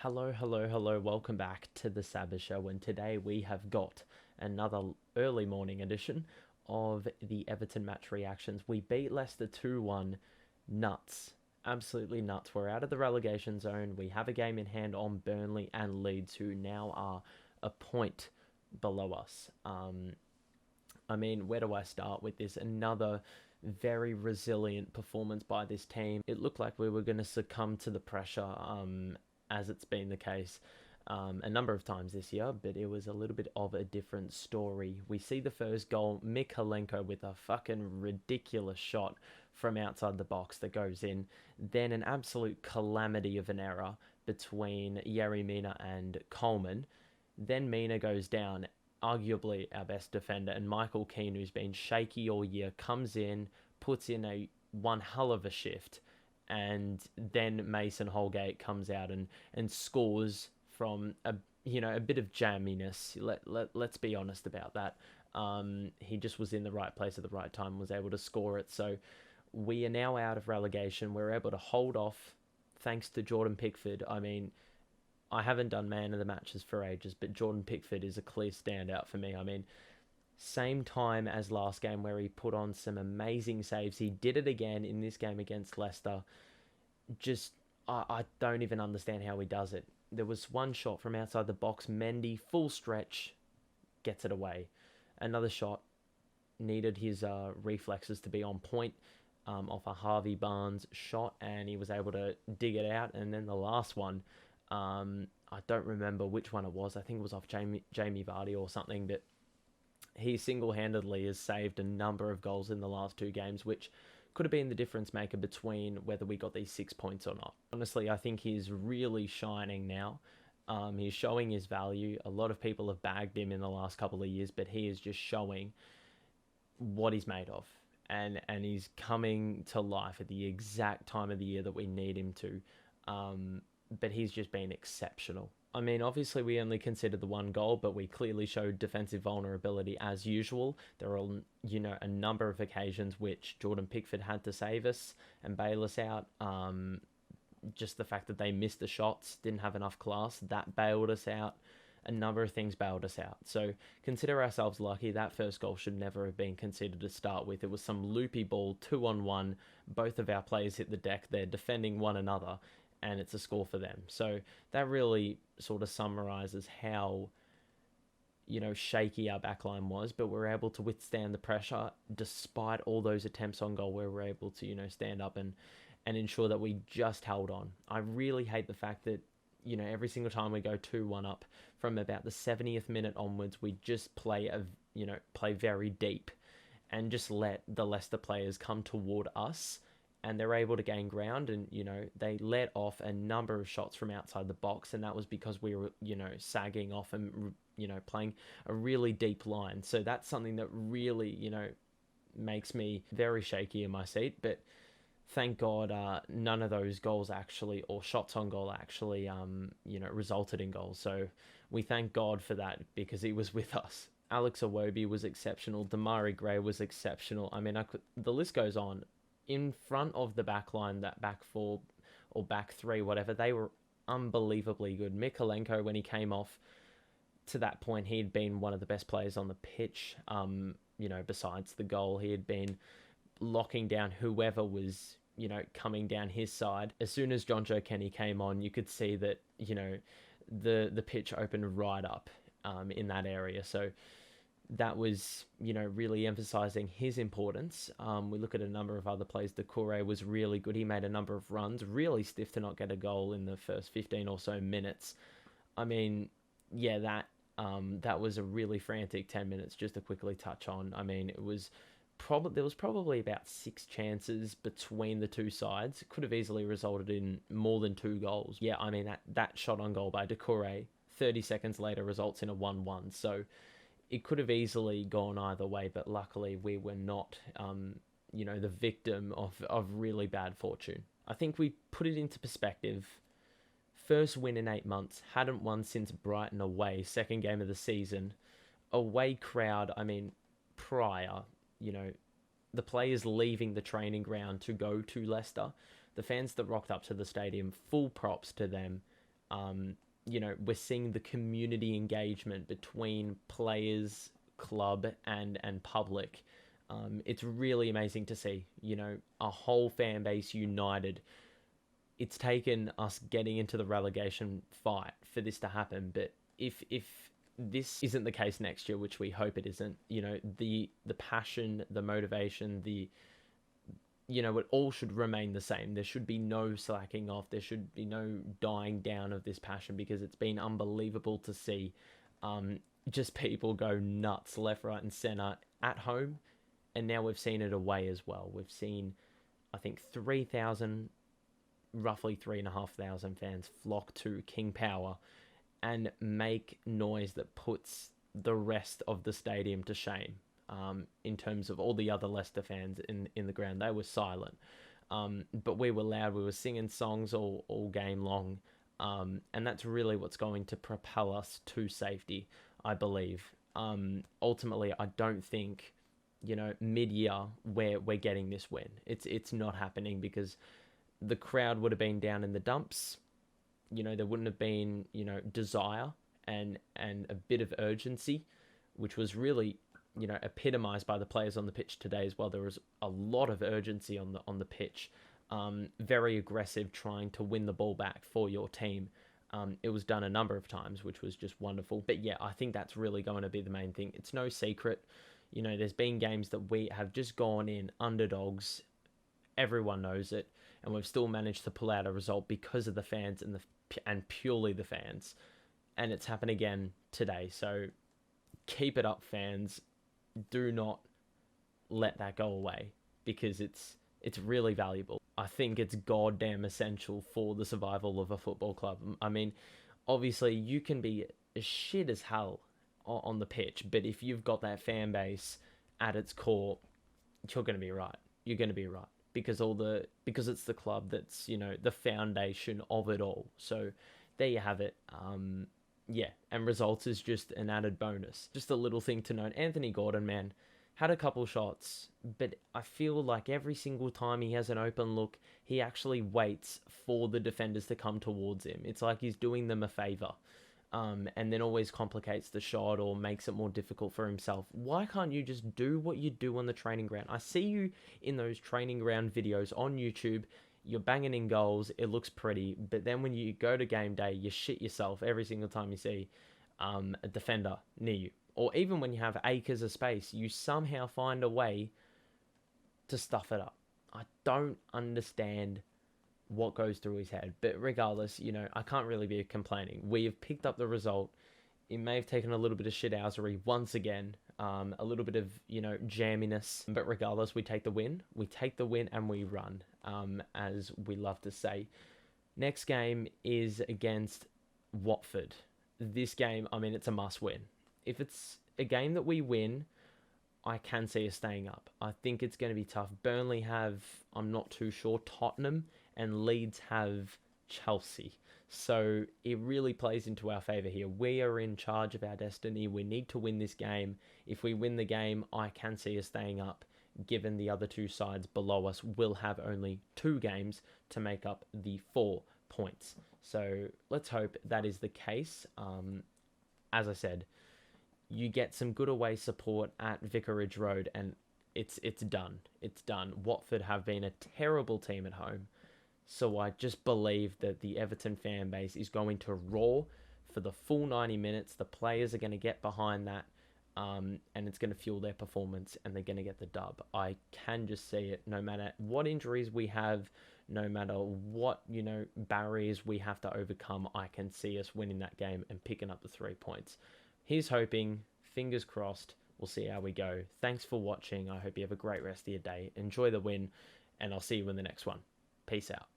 Hello, hello, hello. Welcome back to the Saba Show. And today we have got another early morning edition of the Everton match reactions. We beat Leicester 2-1. Nuts. Absolutely nuts. We're out of the relegation zone. We have a game in hand on Burnley and Leeds, who now are a point below us. Where do I start with this? Another very resilient performance by this team. It looked like we were going to succumb to the pressure, as it's been the case a number of times this year, but it was a little bit of a different story. We see the first goal, Mykolenko with a fucking ridiculous shot from outside the box that goes in. Then an absolute calamity of an error between Yerry Mina and Coleman. Then Mina goes down, arguably our best defender, and Michael Keane, who's been shaky all year, comes in, puts in a one hell of a shift, and then Mason Holgate comes out and scores from a bit of jamminess. Let's be honest about that. He just was in the right place at the right time, was able to score it. So we are now out of relegation. We're able to hold off thanks to Jordan Pickford. I haven't done man of the matches for ages, but Jordan Pickford is a clear standout for me. Same time as last game where he put on some amazing saves. He did it again in this game against Leicester. I don't even understand how he does it. There was one shot from outside the box. Mendy, full stretch, gets it away. Another shot, needed his reflexes to be on point off a Harvey Barnes shot, and he was able to dig it out. And then the last one, I don't remember which one it was. I think it was off Jamie Vardy or something, but he single-handedly has saved a number of goals in the last two games, which could have been the difference maker between whether we got these 6 points or not. Honestly, I think he's really shining now. He's showing his value. A lot of people have bagged him in the last couple of years, but he is just showing what he's made of. And he's coming to life at the exact time of the year that we need him to. But he's just been exceptional. Obviously we only considered the one goal, but we clearly showed defensive vulnerability as usual. There are, a number of occasions which Jordan Pickford had to save us and bail us out. Just the fact that they missed the shots, didn't have enough class, that bailed us out. A number of things bailed us out. So consider ourselves lucky. That first goal should never have been considered to start with. It was some loopy ball, 2-on-1. Both of our players hit the deck. They're defending one another, and it's a score for them. So that really sort of summarizes how, shaky our backline was, but we're able to withstand the pressure despite all those attempts on goal where we're able to, stand up and ensure that we just held on. I really hate the fact that, every single time we go 2-1 up from about the 70th minute onwards, we just play very deep and just let the Leicester players come toward us, and they're able to gain ground, and they let off a number of shots from outside the box, and that was because we were sagging off and playing a really deep line. So that's something that really makes me very shaky in my seat. But thank God none of those goals actually, or shots on goal actually resulted in goals. So we thank God for that, because he was with us. Alex Iwobi was exceptional. Damari Gray was exceptional. The list goes on. In front of the back line, that back four or back three, whatever, they were unbelievably good. Mykolenko, when he came off, to that point, he had been one of the best players on the pitch. Besides the goal, he had been locking down whoever was, coming down his side. As soon as Jonjo Kenny came on, you could see that, the pitch opened right up in that area. So that was, really emphasizing his importance. We look at a number of other plays. Doucouré was really good. He made a number of runs, really stiff to not get a goal in the first 15 or so minutes. That was a really frantic 10 minutes, just to quickly touch on. There was probably about 6 chances between the two sides. It could have easily resulted in more than 2 goals. Yeah, that shot on goal by Doucouré, 30 seconds later, results in a 1-1. So it could have easily gone either way, but luckily we were not, the victim of really bad fortune. I think we put it into perspective. First win in 8 months, hadn't won since Brighton away, second game of the season. Away crowd, prior, the players leaving the training ground to go to Leicester, the fans that rocked up to the stadium, full props to them. We're seeing the community engagement between players, club, and public. It's really amazing to see, a whole fan base united. It's taken us getting into the relegation fight for this to happen, but if this isn't the case next year, which we hope it isn't, the passion, the motivation, it all should remain the same. There should be no slacking off. There should be no dying down of this passion, because it's been unbelievable to see just people go nuts left, right, and centre at home. And now we've seen it away as well. We've seen, I think, 3,000, roughly 3,500 fans flock to King Power and make noise that puts the rest of the stadium to shame. In terms of all the other Leicester fans in the ground, they were silent. But we were loud. We were singing songs all game long. And that's really what's going to propel us to safety, I believe. Ultimately, I don't think, mid-year we're getting this win. It's not happening, because the crowd would have been down in the dumps. There wouldn't have been, desire and a bit of urgency, which was really, epitomized by the players on the pitch today as well. There was a lot of urgency on the pitch, very aggressive, trying to win the ball back for your team. It was done a number of times, which was just wonderful. But yeah, I think that's really going to be the main thing. It's no secret, there's been games that we have just gone in underdogs. Everyone knows it, and we've still managed to pull out a result because of the fans and purely the fans. And it's happened again today. So keep it up, fans. Do not let that go away, because it's really valuable. I think it's goddamn essential for the survival of a football club. I mean, obviously you can be as shit as hell on the pitch, but if you've got that fan base at its core, you're going to be right. You're going to be right, because it's the club that's, the foundation of it all. So there you have it. Yeah, and results is just an added bonus. Just a little thing to note. Anthony Gordon, man, had a couple shots, but I feel like every single time he has an open look, he actually waits for the defenders to come towards him. It's like he's doing them a favour, and then always complicates the shot or makes it more difficult for himself. Why can't you just do what you do on the training ground? I see you in those training ground videos on YouTube. You're banging in goals, it looks pretty, but then when you go to game day, you shit yourself every single time you see a defender near you. Or even when you have acres of space, you somehow find a way to stuff it up. I don't understand what goes through his head, but regardless, I can't really be complaining. We have picked up the result. It may have taken a little bit of shithousery once again, a little bit of, jamminess, but regardless, we take the win. We take the win and we run, as we love to say. Next game is against Watford. This game, it's a must win. If it's a game that we win, I can see us staying up. I think it's going to be tough. Burnley have, I'm not too sure, Tottenham, and Leeds have Chelsea. So it really plays into our favour here. We are in charge of our destiny. We need to win this game. If we win the game, I can see us staying up, given the other two sides below us will have only 2 games to make up the 4 points. So let's hope that is the case. As I said, you get some good away support at Vicarage Road, and it's done. It's done. Watford have been a terrible team at home. So I just believe that the Everton fan base is going to roar for the full 90 minutes. The players are going to get behind that, and it's going to fuel their performance, and they're going to get the dub. I can just see it. No matter what injuries we have, no matter what, barriers we have to overcome, I can see us winning that game and picking up the 3 points. Here's hoping. Fingers crossed. We'll see how we go. Thanks for watching. I hope you have a great rest of your day. Enjoy the win, and I'll see you in the next one. Peace out.